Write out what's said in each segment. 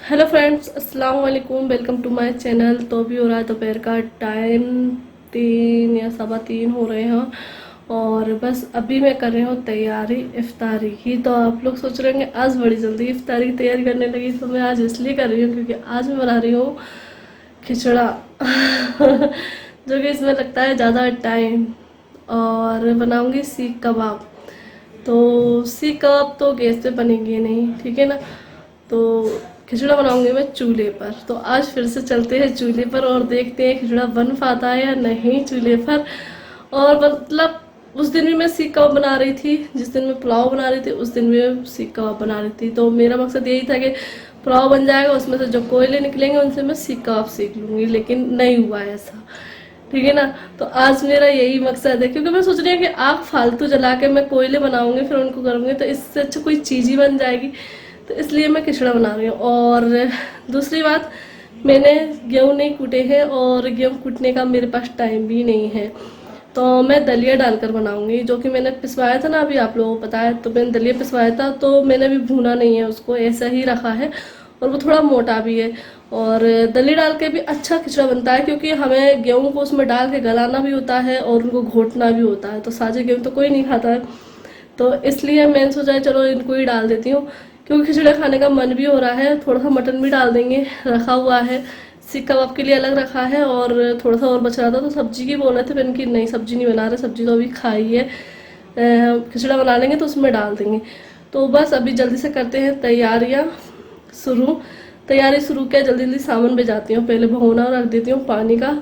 Hello friends, अस्सलाम वालेकुम। Welcome to my channel. तो अभी हो रहा है दोपहर का टाइम, 3 या 3:15 हो रहे हैं। और बस अभी मैं कर रही हूँ तैयारी इफ्तारी की। तो आप लोग सोच रहे होंगे आज बड़ी जल्दी इफ्तारी की तैयारी करने लगी। तो मैं आज इसलिए कर रही हूँ क्योंकि आज मैं बना रही हूँ खिचड़ा जो कि इसमें लगता है ज़्यादा टाइम। और बनाऊँगी सीख कबाब। तो सीख कबाब तो गैस पे बनेंगे नहीं, ठीक है ना। तो खिचड़ा बनाऊंगी मैं चूल्हे पर। तो आज फिर से चलते हैं चूल्हे पर और देखते हैं खिचड़ा बन पाता है या नहीं चूल्हे पर। और मतलब उस दिन भी मैं सीख कबाब बना रही थी, जिस दिन मैं पुलाव बना रही थी उस दिन भी मैं सीख कबाब बना रही थी। तो मेरा मकसद यही था कि पुलाव बन जाएगा, उसमें से जो कोयले निकलेंगे उनसे मैं सीख कबाब सीख लूँगी, लेकिन नहीं हुआ ऐसा, ठीक है ना। तो आज मेरा यही मकसद है क्योंकि मैं सोच रही हूँ कि आग फालतू जला के मैं कोयले बनाऊंगी फिर उनको करूँगी तो इससे अच्छा कोई चीज़ ही बन जाएगी। तो इसलिए मैं खिचड़ा बना रही हूँ। और दूसरी बात, मैंने गेहूँ नहीं कूटे हैं और गेहूँ कूटने का मेरे पास टाइम भी नहीं है। तो मैं दलिया डालकर बनाऊंगी, जो कि मैंने पिसवाया था ना, अभी आप लोगों को पता है। तो मैंने दलिया पिसवाया था, तो मैंने अभी भूना नहीं है उसको, ऐसा ही रखा है। और वो थोड़ा मोटा भी है। और दलिया डाल के भी अच्छा खिचड़ा बनता है क्योंकि हमें गेहूं को उसमें डाल के गलाना भी होता है और उनको घोटना भी होता है। तो साझे गेहूं तो कोई नहीं खाता है। तो इसलिए मैंने सोचा चलो इनको ही डाल देती हूँ, क्योंकि खिचड़ा खाने का मन भी हो रहा है। थोड़ा सा मटन भी डाल देंगे, रखा हुआ है। सीख कबाब के लिए अलग रखा है और थोड़ा सा और बच रहा था। तो सब्जी की बोल रहे थे, मैंने कि नहीं सब्जी नहीं बना रहे, सब्जी तो अभी खाई है। खिचड़ा बना लेंगे तो उसमें डाल देंगे। तो बस अभी जल्दी से करते हैं तैयारियाँ शुरू। तैयारी शुरू किया, जल्दी जल्दी सामान भेजाती हूँ। पहले भगोना रख देती हूँ पानी का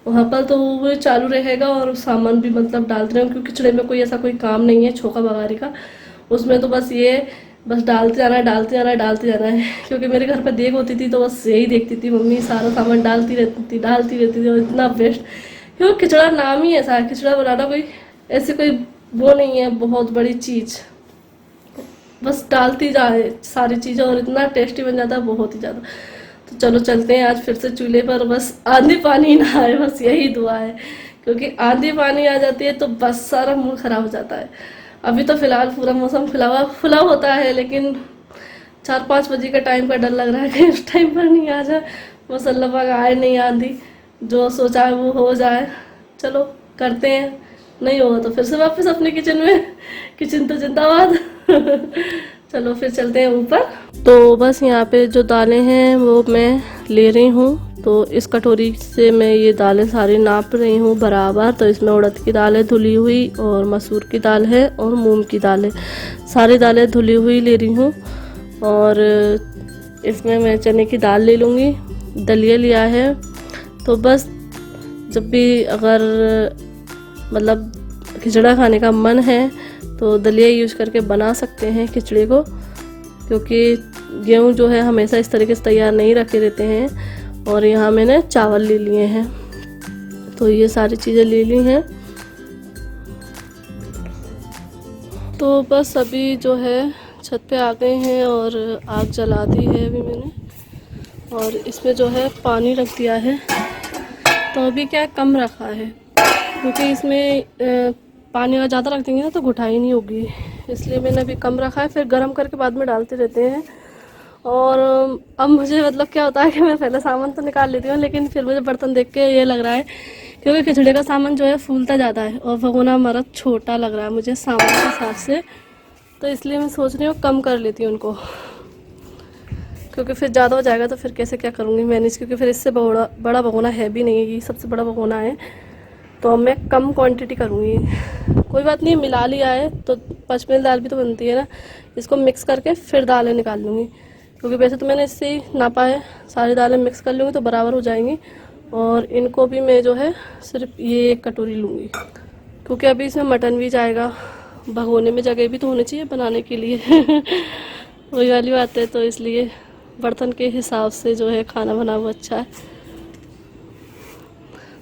वहाँ पर, तो वो चालू रहेगा और सामान भी मतलब डालते रहे, क्योंकि खिचड़े में कोई ऐसा कोई काम नहीं है छोका बघारी का। उसमें तो बस ये बस डालते जाना है, डालते जाना है, डालते जाना है। क्योंकि मेरे घर पर देख होती थी तो बस यही देखती थी, मम्मी सारा सामान डालती रहती थी और इतना बेस्ट। क्योंकि खिचड़ा नाम ही ऐसा है, खिचड़ा बनाना कोई ऐसी कोई वो नहीं है बहुत बड़ी चीज़। बस डालती जाए सारी चीज़ें और इतना टेस्टी बन जाता है, बहुत ही ज़्यादा। तो चलो चलते हैं आज फिर से चूल्हे पर। बस आंधी पानी ना आए, बस यही दुआ है। क्योंकि आंधी पानी आ जाती है तो बस सारा मूड खराब हो जाता है। अभी तो फिलहाल पूरा मौसम खुला होता है, लेकिन 4-5 बजे का टाइम का डर लग रहा है कि उस टाइम पर नहीं आ जाए। बस अल्लाह पाक आए नहीं आंधी, जो सोचा है वो हो जाए। चलो करते हैं, नहीं होगा तो फिर से वापस अपने किचन में। किचन तो जिंदाबाद। चलो फिर चलते हैं ऊपर। तो बस यहाँ पे जो दालें हैं वो मैं ले रही हूँ। तो इस कटोरी से मैं ये दालें सारी नाप रही हूँ बराबर। तो इसमें उड़द की दाल है धुली हुई, और मसूर की दाल है, और मूंग की दाल है। सारी दालें धुली हुई ले रही हूँ। और इसमें मैं चने की दाल ले लूँगी। दलिया लिया है। तो बस जब भी अगर मतलब खिचड़ा खाने का मन है तो दलिया यूज करके बना सकते हैं खिचड़ी को, क्योंकि गेहूँ जो है हमेशा इस तरीके से तैयार नहीं रखे रहते हैं। और यहाँ मैंने चावल ले लिए हैं। तो ये सारी चीज़ें ले ली हैं। तो बस अभी जो है छत पे आ गए हैं और आग जला दी है अभी मैंने। और इसमें जो है पानी रख दिया है। तो अभी क्या कम रखा है, क्योंकि इसमें पानी अगर ज़्यादा रख देंगे ना तो घुटाई नहीं होगी, इसलिए मैंने अभी कम रखा है। फिर गर्म करके बाद में डालते रहते हैं। और अब मुझे मतलब क्या होता है कि मैं पहले सामान तो निकाल लेती हूँ, लेकिन फिर मुझे बर्तन देख के ये लग रहा है, क्योंकि खिचड़ी का सामान जो है फूलता ज़्यादा है और भगोना हमारा छोटा लग रहा है मुझे सामान के हिसाब से। तो इसलिए मैं सोच रही हूँ कम कर लेती हूँ उनको, क्योंकि फिर ज़्यादा हो जाएगा तो फिर कैसे क्या करूँगी मैनेज। क्योंकि फिर इससे बड़ा भगोना है भी नहीं है, ये सबसे बड़ा भगोना है। तो मैं कम क्वांटिटी करूँगी। कोई बात नहीं, मिला लिया है तो पचमेल दाल भी तो बनती है ना, इसको मिक्स करके फिर दालें निकाल लूँगी। क्योंकि वैसे तो मैंने इससे ही नापा है, सारी दालें मिक्स कर लूँगी तो बराबर हो जाएंगी। और इनको भी मैं जो है सिर्फ ये 1 कटोरी लूँगी, क्योंकि अभी इसमें मटन भी जाएगा। भगोने में जगह भी तो होनी चाहिए बनाने के लिए। वही वाली बात है। तो इसलिए बर्तन के हिसाब से जो है खाना बना वो अच्छा है।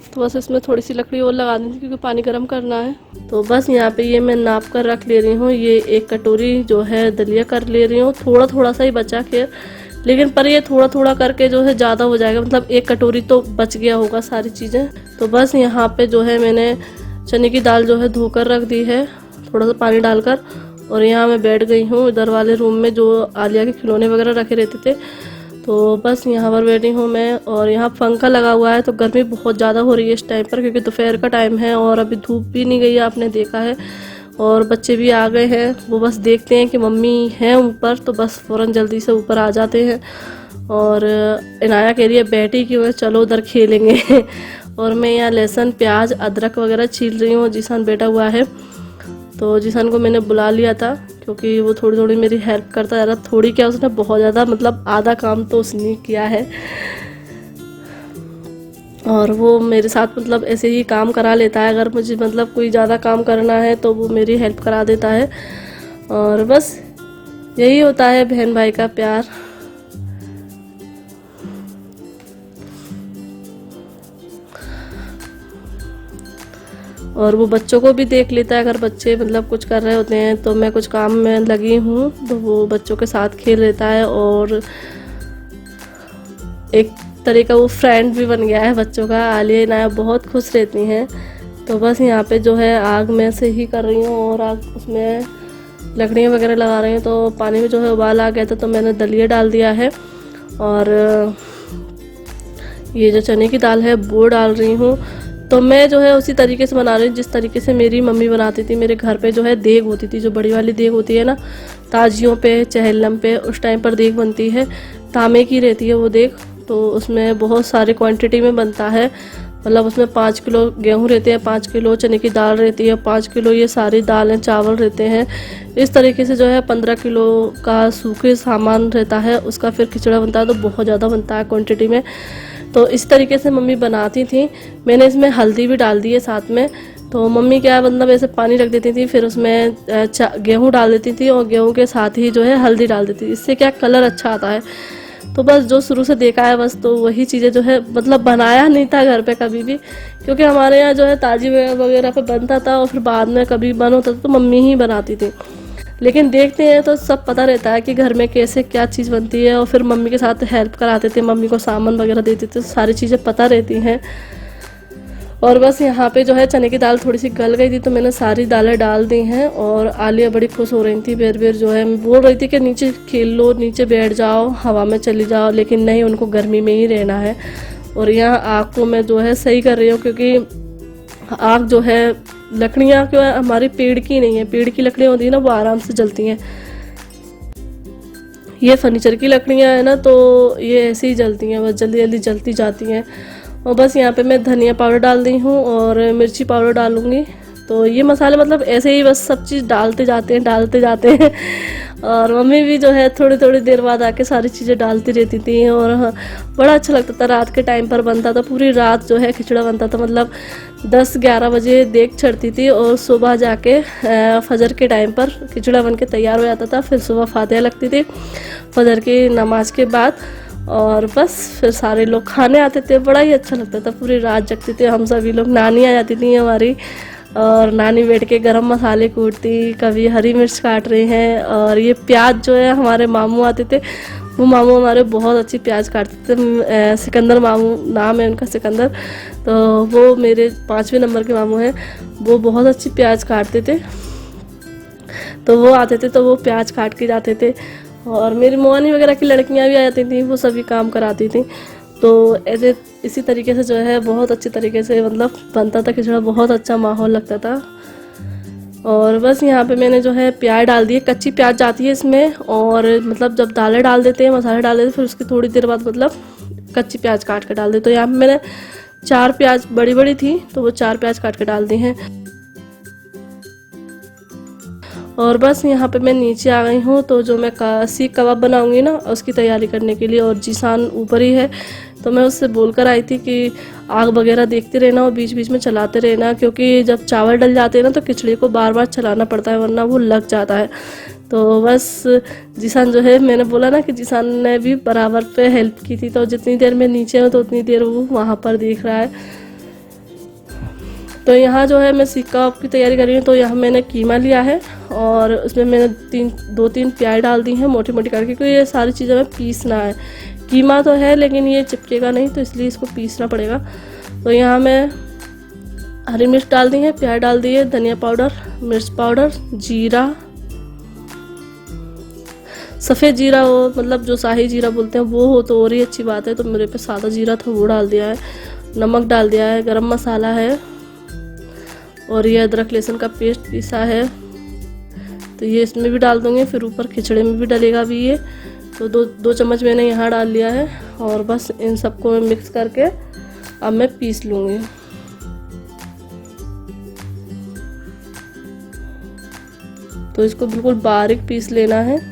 तो बस इसमें थोड़ी सी लकड़ी और लगा दी थी क्योंकि पानी गर्म करना है। तो बस यहाँ पे ये मैं नाप कर रख ले रही हूँ। ये 1 कटोरी जो है दलिया कर ले रही हूँ। थोड़ा थोड़ा सा ही बचा खैर, लेकिन पर ये थोड़ा थोड़ा करके जो है ज़्यादा हो जाएगा, मतलब 1 कटोरी तो बच गया होगा सारी चीज़ें। तो बस यहाँ पे जो है मैंने चने की दाल जो है धोकर रख दी है थोड़ा सा पानी डालकर। और यहाँ मैं बैठ गई हूँ इधर वाले रूम में जो आलिया के खिलौने वगैरह रखे रहते थे। तो बस यहाँ पर बैठी हूँ मैं, और यहाँ पंखा लगा हुआ है। तो गर्मी बहुत ज़्यादा हो रही है इस टाइम पर, क्योंकि दोपहर का टाइम है और अभी धूप भी नहीं गई है, आपने देखा है। और बच्चे भी आ गए हैं, वो बस देखते हैं कि मम्मी है ऊपर, तो बस फ़ौरन जल्दी से ऊपर आ जाते हैं। और इनाया कह रही है बैठी क्यों है, चलो उधर खेलेंगे। और मैं यहाँ लहसुन प्याज अदरक वगैरह छील रही हूँ। जीसान बैठा हुआ है, तो जीसान को मैंने बुला लिया था, क्योंकि वो थोड़ी थोड़ी मेरी हेल्प करता जा रहा। थोड़ी क्या, उसने बहुत ज़्यादा, मतलब आधा काम तो उसने किया है। और वो मेरे साथ मतलब ऐसे ही काम करा लेता है। अगर मुझे मतलब कोई ज़्यादा काम करना है तो वो मेरी हेल्प करा देता है। और बस यही होता है बहन भाई का प्यार। और वो बच्चों को भी देख लेता है। अगर बच्चे मतलब कुछ कर रहे होते हैं तो मैं कुछ काम में लगी हूँ तो वो बच्चों के साथ खेल लेता है, और एक तरह का वो फ्रेंड भी बन गया है बच्चों का। आलिया इनाया बहुत खुश रहती हैं। तो बस यहाँ पे जो है आग में से ही कर रही हूँ, और आग उसमें लकड़ियाँ वगैरह लगा रही हूँ। तो पानी में जो है उबाल आ गया था, तो मैंने दलिया डाल दिया है, और ये जो चने की दाल है वो डाल रही हूँ। तो मैं जो है उसी तरीके से बना रही हूँ जिस तरीके से मेरी मम्मी बनाती थी। मेरे घर पे जो है देग होती थी, जो बड़ी वाली देग होती है ना, ताजियों पे चहलम पे उस टाइम पर देग बनती है, तांबे की रहती है वो देग। तो उसमें बहुत सारे क्वांटिटी में बनता है, मतलब उसमें 5 किलो गेहूँ रहते हैं, 5 किलो चने की दाल रहती है, 5 किलो ये सारी दालें चावल रहते हैं। इस तरीके से जो है 15 किलो का सूखे सामान रहता है, उसका फिर खिचड़ा बनता है। तो बहुत ज़्यादा बनता है क्वान्टिटी में। तो इस तरीके से मम्मी बनाती थी। मैंने इसमें हल्दी भी डाल दी है साथ में। तो मम्मी क्या मतलब ऐसे पानी रख देती थी, फिर उसमें गेहूँ डाल देती थी, और गेहूँ के साथ ही जो है हल्दी डाल देती थी। इससे क्या कलर अच्छा आता है। तो बस जो शुरू से देखा है बस, तो वही चीज़ें जो है मतलब बनाया नहीं था घर पे कभी भी, क्योंकि हमारे यहाँ जो है ताजी वगैरह पे बनता था, और फिर बाद में कभी बन होता था तो मम्मी ही बनाती थी। लेकिन देखते हैं तो सब पता रहता है कि घर में कैसे क्या चीज़ बनती है, और फिर मम्मी के साथ हेल्प कराते थे, मम्मी को सामान वगैरह देते थे, सारी चीज़ें पता रहती हैं। और बस यहाँ पे जो है चने की दाल थोड़ी सी गल गई थी, तो मैंने सारी दालें डाल दी हैं। और आलिया बड़ी खुश हो रही थी, बेर बेर जो है बोल रही थी कि नीचे खेल लो, नीचे बैठ जाओ, हवा में चली जाओ, लेकिन नहीं, उनको गर्मी में ही रहना है। और यहाँ आग को मैं जो है सही कर रही हूँ, क्योंकि आग जो है लकड़ियाँ क्यों है, हमारी पेड़ की नहीं है। पेड़ की लकड़ियाँ होती है ना, वो आराम से जलती हैं। ये फर्नीचर की लकड़ियाँ हैं ना, तो ये ऐसे ही जलती हैं, बस जल्दी जल्दी जलती जाती हैं। और बस यहाँ पे मैं धनिया पाउडर डाल दी हूँ, और मिर्ची पाउडर डालूँगी। तो ये मसाले मतलब ऐसे ही बस सब चीज़ डालते जाते हैं। और मम्मी भी जो है थोड़ी थोड़ी देर बाद आके सारी चीज़ें डालती रहती थी। और हाँ, बड़ा अच्छा लगता था। रात के टाइम पर बनता था, पूरी रात जो है खिचड़ा बनता था। मतलब 10-11 बजे देग चढ़ती थी, और सुबह जाके फजर के टाइम पर खिचड़ा बन के तैयार हो जाता था। फिर सुबह फातिहा लगती थी फजर की नमाज के बाद, और बस फिर सारे लोग खाने आते थे। बड़ा ही अच्छा लगता था, पूरी रात जगते थे हम सभी लोग। नानी आ जाती थी हमारी, और नानी बैठ के गरम मसाले कूटती, कभी हरी मिर्च काट रही हैं। और ये प्याज जो है, हमारे मामू आते थे, वो मामू हमारे बहुत अच्छी प्याज काटते थे। सिकंदर मामू नाम है उनका, सिकंदर। तो वो मेरे 5वें नंबर के मामू हैं, वो बहुत अच्छी प्याज काटते थे। तो वो आते थे तो वो प्याज काट के जाते थे। और मेरी मोहनी वगैरह की लड़कियां भी आ जाती थी, वो सभी काम कराती थी। तो ऐसे इसी तरीके से जो है बहुत अच्छे तरीके से मतलब बनता था खिचड़ा, बहुत अच्छा माहौल लगता था। और बस यहाँ पे मैंने जो है प्याज डाल दिए, कच्ची प्याज जाती है इसमें। और मतलब जब दालें डाल देते हैं, मसाले डाल देते हैं, फिर उसकी थोड़ी देर बाद मतलब कच्ची प्याज काट के डाल देते। तो यहाँ पे मैंने 4 प्याज बड़ी बड़ी थी, तो वो 4 प्याज काट के डाल दी हैं। और बस यहाँ पे मैं नीचे आ गई हूँ। तो जो मैं सीख कबाब बनाऊंगी ना, उसकी तैयारी करने के लिए। और जीसान ऊपर ही है, तो मैं उससे बोल कर आई थी कि आग वगैरह देखते रहना और बीच बीच में चलाते रहना, क्योंकि जब चावल डल जाते हैं ना तो खिचड़ी को बार बार चलाना पड़ता है, वरना वो लग जाता है। तो बस जीसान जो है, मैंने बोला ना कि जीसान ने भी बराबर पे हेल्प की थी। तो जितनी देर मैं नीचे हूँ तो उतनी देर वो वहाँ पर देख रहा है। तो यहाँ जो है मैं सीख कबाब की तैयारी कर रही हूँ। तो यहाँ मैंने कीमा लिया है, और उसमें मैंने 2-3 प्याज डाल दी हैं मोटी मोटी करके, क्योंकि ये सारी चीज़ें में पीसना है। कीमा तो है लेकिन ये चिपकेगा नहीं, तो इसलिए इसको पीसना पड़ेगा। तो यहाँ मैं हरी मिर्च डाल दी है, प्याज डाल दी है, धनिया पाउडर, मिर्च पाउडर, जीरा, सफ़ेद जीरा हो, मतलब जो शाही जीरा बोलते हैं वो हो तो और ही अच्छी बात है। तो मेरे पे सादा जीरा था वो डाल दिया है, नमक डाल दिया है, गरम मसाला है और ये अदरक लहसुन का पेस्ट पीसा है तो ये इसमें भी डाल दूँगी। फिर ऊपर खिचड़े में भी डलेगा भी ये, तो दो चम्मच मैंने यहाँ डाल लिया है और बस इन सबको मैं मिक्स करके अब मैं पीस लूँगी। तो इसको बिल्कुल बारीक पीस लेना है।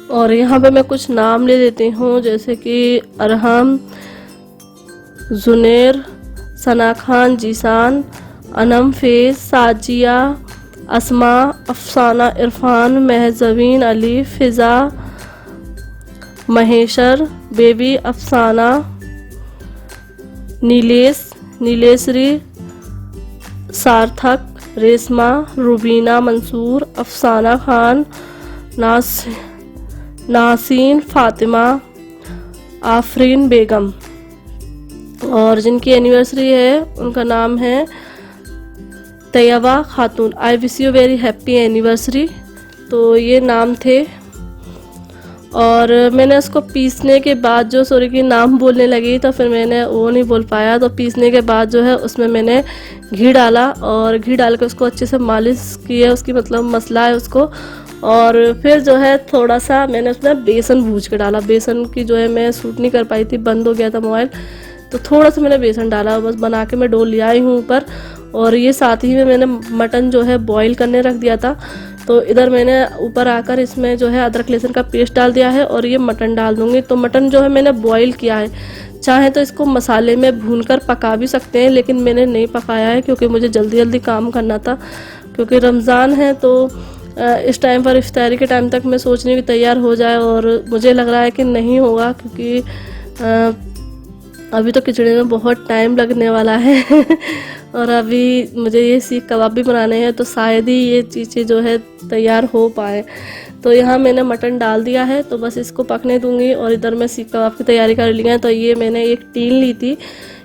और यहाँ पे मैं कुछ नाम ले लेती हूँ, जैसे कि अरहम, जुनेर, सना खान, जीसान, अनम, फेज, साजिया, अस्मा, अफसाना, इरफान, महजवीन, अली, फिज़ा, महेशर, बेबी, अफसाना, नीलेश्वरी, सार्थक, रेशमा, रुबीना, मंसूर, अफसाना खान, नासीन, फातिमा, आफरीन बेगम। और जिनकी एनिवर्सरी है उनका नाम है तैयबा खातून। I wish you very happy anniversary. तो ये नाम थे। और मैंने उसको पीसने के बाद जो सॉरी की नाम बोलने लगी तो फिर मैंने वो नहीं बोल पाया, तो पीसने के बाद जो है उसमें मैंने घी डाला और घी डाल के उसको अच्छे से मालिश की है, उसकी मतलब मसला है उसको। और फिर जो है थोड़ा सा मैंने उसमें बेसन भूज के डाला। बेसन की जो है मैं शूट नहीं कर पाई थी, बंद हो गया था मोबाइल, तो थोड़ा सा मैंने बेसन डाला, बस बना के मैं डो ले आई हूँ ऊपर। और ये साथ ही में मैंने मटन जो है बॉईल करने रख दिया था, तो इधर मैंने ऊपर आकर इसमें जो है अदरक लहसुन का पेस्ट डाल दिया है और ये मटन डाल दूँगी। तो मटन जो है मैंने बॉईल किया है, चाहे तो इसको मसाले में भूनकर पका भी सकते हैं, लेकिन मैंने नहीं पकाया है क्योंकि मुझे जल्दी जल्दी काम करना था। क्योंकि रमज़ान है तो इस टाइम पर इफ्तारी के टाइम तक मैं सोच रही हूँ कि तैयार हो जाए, और मुझे लग रहा है कि नहीं होगा क्योंकि अभी तो खिचड़ी में बहुत टाइम लगने वाला है और अभी मुझे ये सीख कबाब भी बनाने हैं, तो शायद ही ये चीज़ें जो है तैयार हो पाए। तो यहाँ मैंने मटन डाल दिया है, तो बस इसको पकने दूंगी। और इधर मैं सीख कबाब की तैयारी कर ली है। तो ये मैंने एक टीन ली थी,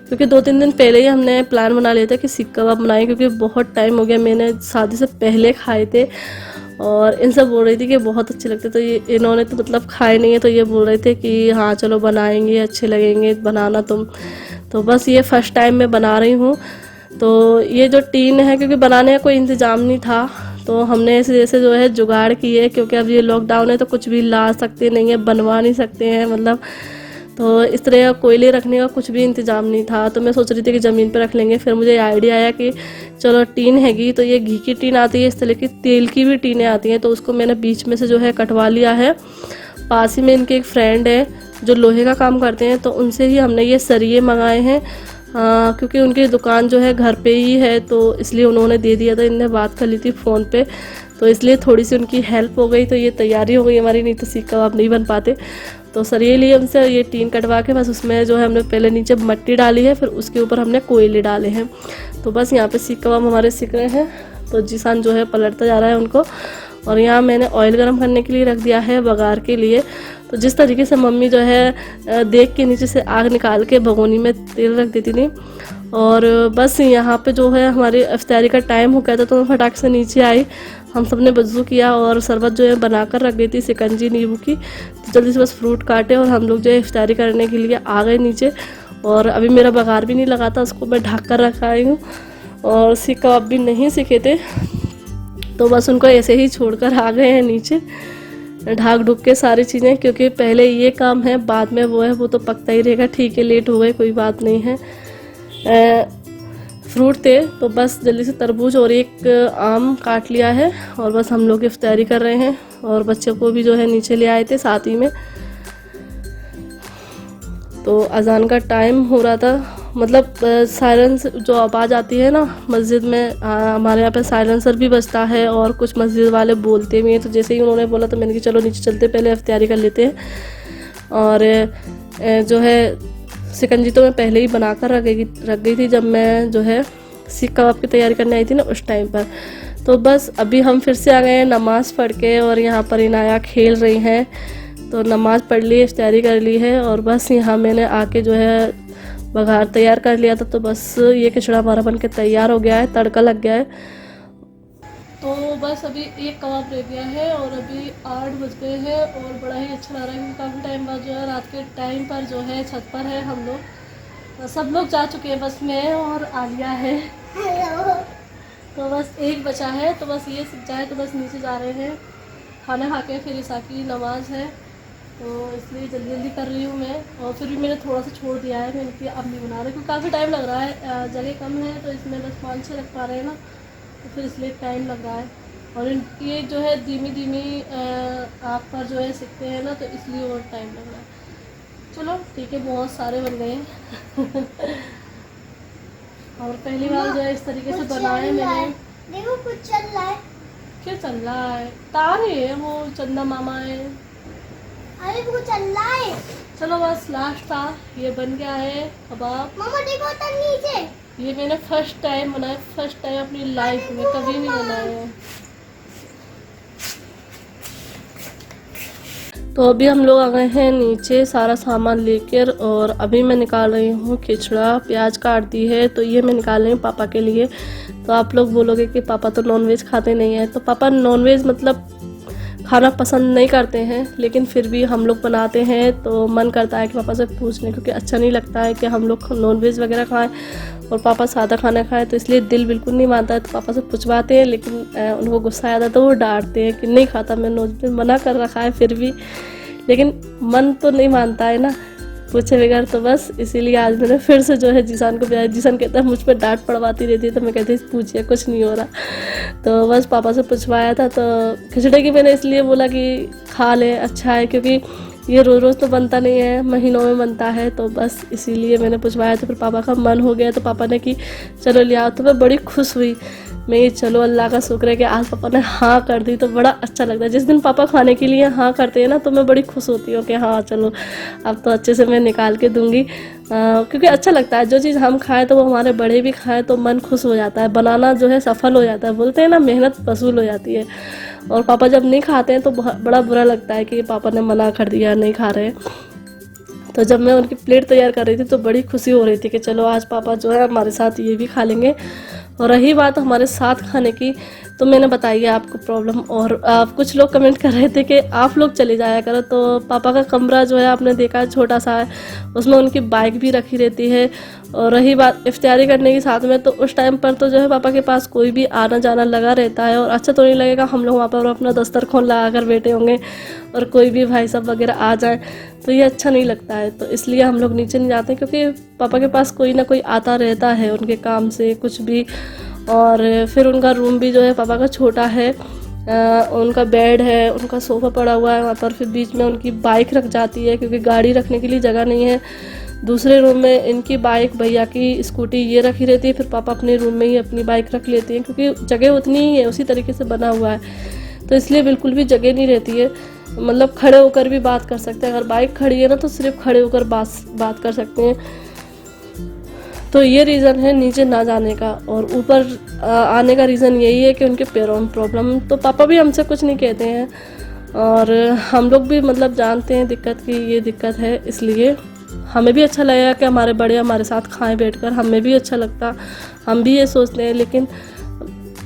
क्योंकि 2-3 दिन पहले ही हमने प्लान बना लिया था कि सीख कबाब बनाएं, क्योंकि बहुत टाइम हो गया, मैंने शादी से पहले खाए थे और इन सब बोल रही थी कि बहुत अच्छे लगते। तो ये इन्होंने तो मतलब खाए नहीं है, तो ये बोल रहे थे कि हाँ चलो बनाएंगे, अच्छे लगेंगे, बनाना तुम। तो बस ये फर्स्ट टाइम मैं बना रही हूँ। तो ये जो टीन है, क्योंकि बनाने का कोई इंतज़ाम नहीं था, तो हमने ऐसे जैसे जो है जुगाड़ की है, क्योंकि अब ये लॉकडाउन है तो कुछ भी ला सकते नहीं है, बनवा नहीं सकते हैं मतलब। तो इस तरह कोयले रखने का कुछ भी इंतज़ाम नहीं था, तो मैं सोच रही थी कि ज़मीन पर रख लेंगे। फिर मुझे आइडिया आया कि चलो टीन हैगी, तो ये घी की टीन आती है, इस तरह की तेल की भी टीनें आती हैं, तो उसको मैंने बीच में से जो है कटवा लिया है। पास ही में इनके एक फ्रेंड है जो लोहे का काम करते हैं, तो उनसे ही हमने ये सरिये मंगाए हैं, क्योंकि उनकी दुकान जो है घर पे ही है, तो इसलिए उन्होंने दे दिया था। इनने बात कर ली थी फ़ोन पे, तो इसलिए थोड़ी सी उनकी हेल्प हो गई, तो ये तैयारी हो गई हमारी, नहीं तो सीख कबाब नहीं बन पाते। तो सरिये लिए उनसे, ये टीन कटवा के बस उसमें जो है हमने पहले नीचे मट्टी डाली है, फिर उसके ऊपर हमने कोयले डाले हैं। तो बस यहाँ पे सीख कबाब हमारे सीख रहे हैं। तो जीसान जो है पलटता जा रहा है उनको। और यहाँ मैंने ऑयल गर्म करने के लिए रख दिया है बघार के लिए। तो जिस तरीके से मम्मी जो है देख के नीचे से आग निकाल के भगोनी में तेल रख देती थी। और बस यहाँ पे जो है हमारी इफ्तारी का टाइम हो गया था, तो मैं फटाक से नीचे आई, हम सब ने वज़ू किया और शरबत जो है बनाकर रख गई थी शिकंजी नींबू की। तो जल्दी से बस फ्रूट काटे और हम लोग जो है इफ्तारी करने के लिए आ गए नीचे। और अभी मेरा बघार भी नहीं लगा था, उसको मैं ढक कर रखा आई हूँ। और सीख कबाब भी नहीं सीखे थे, तो बस उनको ऐसे ही छोड़कर आ गए हैं नीचे ढाक ढुक के सारी चीज़ें, क्योंकि पहले ये काम है, बाद में वो है, वो तो पकता ही रहेगा। ठीक है, लेट हो गए, कोई बात नहीं है। फ्रूट थे तो बस जल्दी से तरबूज और एक आम काट लिया है और बस हम लोग इफ्तारी कर रहे हैं। और बच्चों को भी जो है नीचे ले आए थे साथ ही में। तो अजान का टाइम हो रहा था, मतलब साइलेंस जो आवाज़ आती है ना मस्जिद में, हमारे यहाँ पे साइलेंसर भी बजता है और कुछ मस्जिद वाले बोलते भी हैं। तो जैसे ही उन्होंने बोला तो मैंने कहा चलो नीचे चलते, पहले इफ्तारी कर लेते हैं। और जो है शिकंजी तो मैं पहले ही बना कर रख गई थी, जब मैं जो है सीख कबाब की तैयारी करने आई थी ना उस टाइम पर। तो बस अभी हम फिर से आ गए हैं नमाज़ पढ़ के, और यहाँ पर इनाया खेल रही हैं। तो नमाज़ पढ़ ली, इफ्तारी कर ली है, और बस यहाँ मैंने आके जो है बघार तैयार कर लिया था। तो बस ये खिचड़ा हमारा बन के तैयार हो गया है, तड़का लग गया है। तो बस अभी एक कबाब रह गया है और अभी 8 बज गए हैं, और बड़ा ही अच्छा लग रहा है क्योंकि काफ़ी टाइम बाद जो है रात के टाइम पर जो है छत पर है हम लोग। सब लोग जा चुके हैं, बस मैं और आलिया है। तो बस एक बचा है, तो बस ये सीख जाए तो बस नीचे जा रहे हैं खाना खा के, फिर ईशा की नमाज़ है तो इसलिए जल्दी जल्दी कर रही हूँ मैं। और फिर भी मैंने थोड़ा सा छोड़ दिया है, मैंने कि अब नहीं बना रही क्योंकि काफ़ी टाइम लग रहा है, जगह कम है तो इसमें बस 5-6 रख पा रहे हैं ना, तो फिर इसलिए टाइम लग रहा है। और ये जो है धीमी धीमी आँख पर जो है सीखते हैं ना, तो इसलिए और टाइम लग रहा है। चलो ठीक है, बहुत सारे बन गए हैं। और पहली बार जो है इस तरीके से बनाए मैंने। देखो कुछ चल रहा है। क्या चल रहा है? तारे है वो, चंदा मामा है। अरे वो चल रहा है। चलो बस लास्ट था, ये बन गया है कबाब। मामा देखो उधर नीचे। ये मैंने फर्स्ट टाइम बनाया, फर्स्ट टाइम अपनी लाइफ में, कभी नहीं बनाया है। तो अभी हम लोग आ गए हैं नीचे सारा सामान लेकर, और अभी मैं निकाल रही हूँ खिचड़ा। प्याज काट दी है, तो ये मैं निकाल रही हूँ पापा के लिए। तो आप लोग बोलोगे कि पापा तो नॉनवेज खाते नहीं हैं, तो पापा नॉनवेज मतलब खाना पसंद नहीं करते हैं, लेकिन फिर भी हम लोग बनाते हैं तो मन करता है कि पापा से पूछ लें, क्योंकि अच्छा नहीं लगता है कि हम लोग नॉनवेज वगैरह खाएं और पापा सादा खाना खाएं। तो इसलिए दिल बिल्कुल नहीं मानता है, तो पापा से पूछवाते हैं, लेकिन उनको गुस्सा आ जाता है तो वो डांटते हैं कि नहीं खाता, मैं नॉनवेज मना कर रखा है फिर भी, लेकिन मन तो नहीं मानता है ना पूछे बगैर। तो बस इसीलिए आज मैंने फिर से जो है जीसान को बुलाया। जीसान कहता है मुझ पर डांट पड़वाती रहती है, तो मैं कहती पूछिए कुछ नहीं हो रहा। तो बस पापा से पूछवाया था, तो खिचड़े की मैंने इसलिए बोला कि खा ले, अच्छा है, क्योंकि ये रोज़ रोज़ तो बनता नहीं है, महीनों में बनता है। तो बस इसीलिए मैंने पूछवाया। तो फिर पापा का मन हो गया, तो पापा ने कि चलो ले आओ। तो मैं बड़ी खुश हुई, मैं ये चलो अल्लाह का शुक्र है कि आज पापा ने हाँ कर दी, तो बड़ा अच्छा लगता है। जिस दिन पापा खाने के लिए हाँ करते हैं ना, तो मैं बड़ी खुश होती हूँ कि हाँ चलो अब तो अच्छे से मैं निकाल के दूंगी, क्योंकि अच्छा लगता है जो चीज़ हम खाएं तो वो हमारे बड़े भी खाएं तो मन खुश हो जाता है, बनाना जो है सफल हो जाता है। बोलते हैं ना मेहनत वसूल हो जाती है। और पापा जब नहीं खाते हैं तो बड़ा बुरा लगता है कि पापा ने मना कर दिया, नहीं खा रहे। तो जब मैं उनकी प्लेट तैयार कर रही थी तो बड़ी खुशी हो रही थी कि चलो आज पापा जो है हमारे साथ ये भी खा लेंगे। और रही बात हमारे साथ खाने की, तो मैंने बताई आपको प्रॉब्लम। और कुछ लोग कमेंट कर रहे थे कि आप लोग चले जाया करो। तो पापा का कमरा जो है आपने देखा है छोटा सा है, उसमें उनकी बाइक भी रखी रहती है। और रही बात इफ्तारी करने की साथ में, तो उस टाइम पर तो जो है पापा के पास कोई भी आना जाना लगा रहता है, और अच्छा तो नहीं लगेगा हम लोग वहाँ पर अपना दस्तरखान लगा कर बैठे होंगे और कोई भी भाई साहब वगैरह आ जाए, तो ये अच्छा नहीं लगता है। तो इसलिए हम लोग नीचे नहीं जाते, क्योंकि पापा के पास कोई ना कोई आता रहता है उनके काम से कुछ भी। और फिर उनका रूम भी जो है पापा का छोटा है, उनका बेड है, उनका सोफ़ा पड़ा हुआ है वहाँ पर, फिर बीच में उनकी बाइक रख जाती है क्योंकि गाड़ी रखने के लिए जगह नहीं है। दूसरे रूम में इनकी बाइक, भैया की स्कूटी ये रखी रहती है, फिर पापा अपने रूम में ही अपनी बाइक रख लेती हैं, क्योंकि जगह उतनी ही है, उसी तरीके से बना हुआ है, तो इसलिए बिल्कुल भी जगह नहीं रहती है। मतलब खड़े होकर भी बात कर सकते हैं, अगर बाइक खड़ी है ना तो सिर्फ खड़े होकर बात कर सकते हैं। तो ये रीज़न है नीचे ना जाने का। और ऊपर आने का रीज़न यही है कि उनके पैरों में प्रॉब्लम। तो पापा भी हमसे कुछ नहीं कहते हैं, और हम लोग भी मतलब जानते हैं दिक्कत की ये दिक्कत है, इसलिए हमें भी अच्छा लगेगा कि हमारे बड़े हमारे साथ खाएं बैठकर, हमें भी अच्छा लगता, हम भी ये सोचते हैं। लेकिन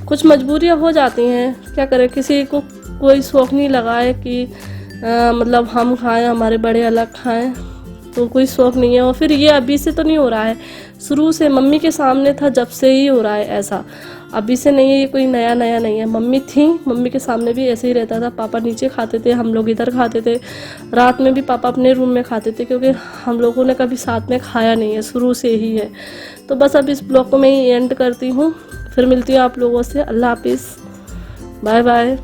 कुछ मजबूरियाँ हो जाती हैं, क्या करें, किसी को कोई शौक़ नहीं लगा है कि मतलब हम खाएं, हमारे बड़े अलग खाएं, तो कोई शौक़ नहीं है। और फिर ये अभी से तो नहीं हो रहा है, शुरू से मम्मी के सामने था जब से ही हो रहा है ऐसा, अभी से नहीं है, ये कोई नया नहीं है। मम्मी थी, मम्मी के सामने भी ऐसे ही रहता था, पापा नीचे खाते थे, हम लोग इधर खाते थे, रात में भी पापा अपने रूम में खाते थे, क्योंकि हम लोगों ने कभी साथ में खाया नहीं है, शुरू से ही है। तो बस अब इस ब्लॉग को मैं ही एंड करती हूँ, फिर मिलती हूँ आप लोगों से। अल्लाह हाफिज़, बाय बाय।